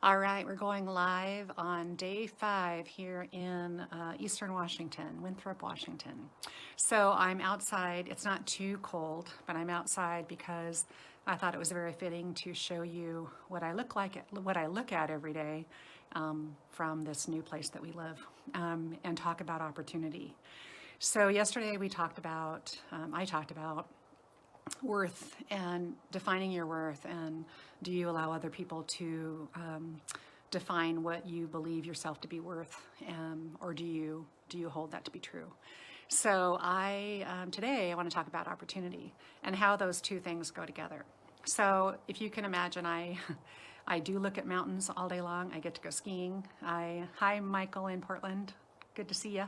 All right, we're going live on day 5 here in Eastern Washington, Winthrop, Washington. So I'm outside. It's not too cold, but I'm outside because I thought it was very fitting to show you what I look like, what I look at every day from this new place that we live, and talk about opportunity. So yesterday we talked about, I talked about worth and defining your worth, and do you allow other people to define what you believe yourself to be worth, or do you hold that to be true? So today I want to talk about opportunity and how those two things go together. So if you can imagine, I do look at mountains all day long. I get to go skiing. Hi Michael in Portland, good to see you.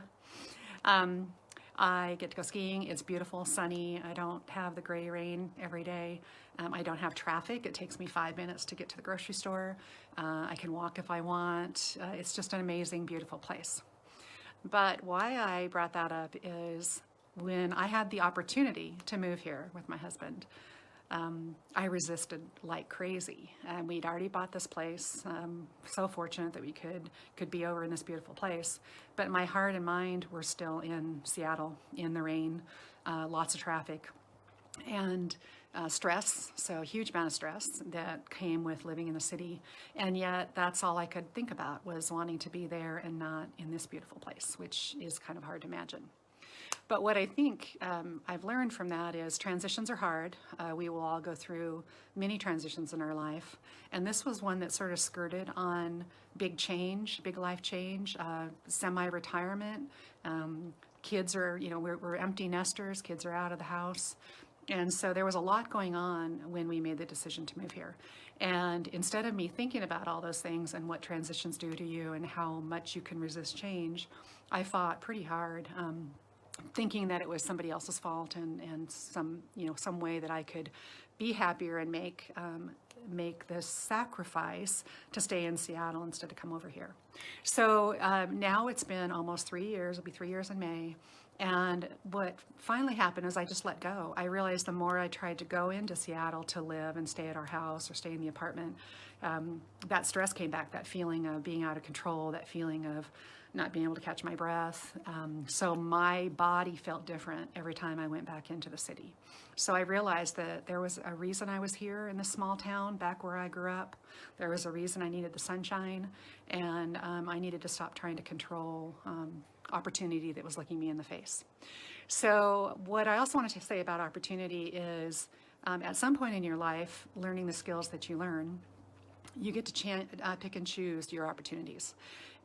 I get to go skiing. It's beautiful, sunny. I don't have the gray rain every day. I don't have traffic. It takes me 5 minutes to get to the grocery store. I can walk if I want. It's just an amazing, beautiful place. But why I brought that up is when I had the opportunity to move here with my husband, I resisted like crazy. We'd already bought this place. So fortunate that we could be over in this beautiful place. But my heart and mind were still in Seattle, in the rain, lots of traffic, and stress. So a huge amount of stress that came with living in the city. And yet that's all I could think about, was wanting to be there and not in this beautiful place, which is kind of hard to imagine. But what I think I've learned from that is transitions are hard. We will all go through many transitions in our life. And this was one that sort of skirted on big change, big life change, semi-retirement. Kids are, we're empty nesters, kids are out of the house. And so there was a lot going on when we made the decision to move here. And instead of me thinking about all those things and what transitions do to you and how much you can resist change, I fought pretty hard. Thinking that it was somebody else's fault and some way that I could be happier and make this sacrifice to stay in Seattle instead of come over here. So now it's been almost 3 years. It'll be 3 years in May. And what finally happened is I just let go. I realized the more I tried to go into Seattle to live and stay at our house or stay in the apartment, that stress came back, that feeling of being out of control, that feeling of not being able to catch my breath. So my body felt different every time I went back into the city. So I realized that there was a reason I was here in this small town back where I grew up. There was a reason I needed the sunshine, and I needed to stop trying to control opportunity that was looking me in the face. So what I also wanted to say about opportunity is at some point in your life, learning the skills that you learn, you get to pick and choose your opportunities.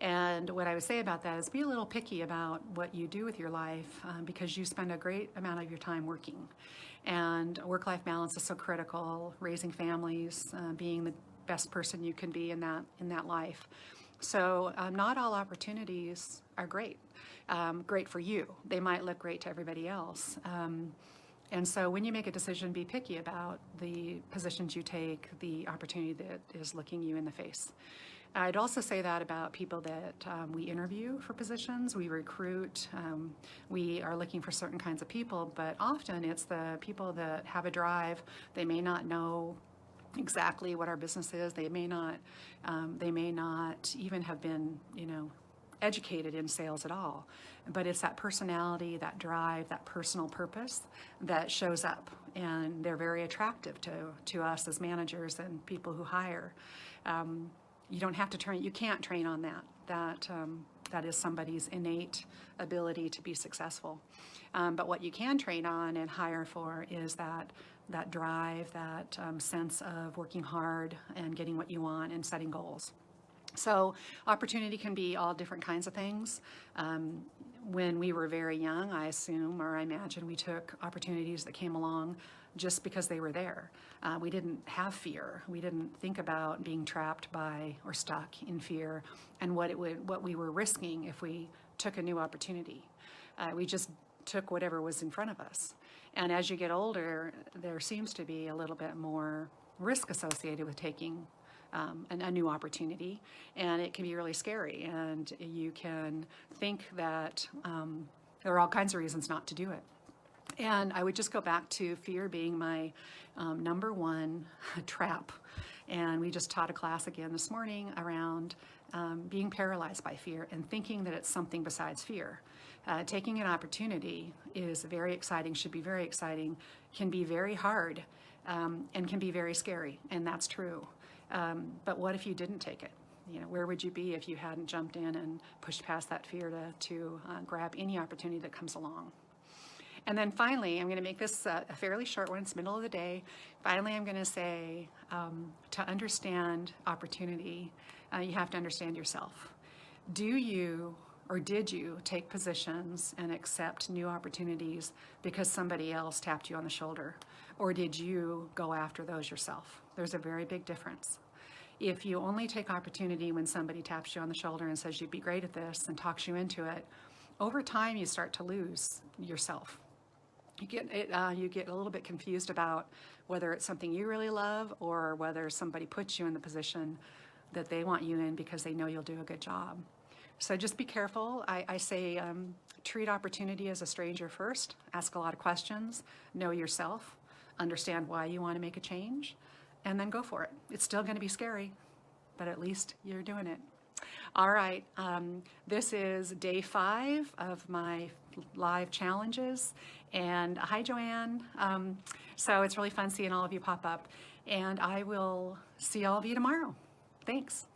And what I would say about that is be a little picky about what you do with your life, because you spend a great amount of your time working. And work-life balance is so critical, raising families, being the best person you can be in that life. So not all opportunities are great for you. They might look great to everybody else. And so when you make a decision, be picky about the positions you take, the opportunity that is looking you in the face. I'd also say that about people that we interview for positions, we recruit, we are looking for certain kinds of people, but often it's the people that have a drive. They may not know exactly what our business is. They may not even have been, educated in sales at all. But it's that personality, that drive, that personal purpose that shows up, and they're very attractive to us as managers and people who hire. You don't have to train. You can't train on that. That is somebody's innate ability to be successful. But what you can train on and hire for is that drive, that sense of working hard and getting what you want and setting goals. So opportunity can be all different kinds of things. When we were very young, I assume or I imagine we took opportunities that came along just because they were there. We didn't have fear. We didn't think about being trapped by or stuck in fear and what we were risking if we took a new opportunity. We just took whatever was in front of us. And as you get older, there seems to be a little bit more risk associated with taking a new opportunity, and it can be really scary, and you can think that there are all kinds of reasons not to do it. And I would just go back to fear being my number one trap And we just taught a class again this morning around being paralyzed by fear and thinking that it's something besides fear. Taking an opportunity is very exciting, should be very exciting, can be very hard, and can be very scary, and that's true. But what if you didn't take it? You know, where would you be if you hadn't jumped in and pushed past that fear to grab any opportunity that comes along? And then finally, I'm going to make this a fairly short one. It's middle of the day. Finally, I'm going to say to understand opportunity, you have to understand yourself. Do you or did you take positions and accept new opportunities because somebody else tapped you on the shoulder? Or did you go after those yourself? There's a very big difference. If you only take opportunity when somebody taps you on the shoulder and says you'd be great at this and talks you into it, over time you start to lose yourself. You get a little bit confused about whether it's something you really love or whether somebody puts you in the position that they want you in because they know you'll do a good job. So just be careful. I say treat opportunity as a stranger first. Ask a lot of questions. Know yourself. Understand why you want to make a change. And then go for it. It's still going to be scary, but at least you're doing it. All right. This is day 5 of my live challenges. And hi, Joanne. So it's really fun seeing all of you pop up. And I will see all of you tomorrow. Thanks.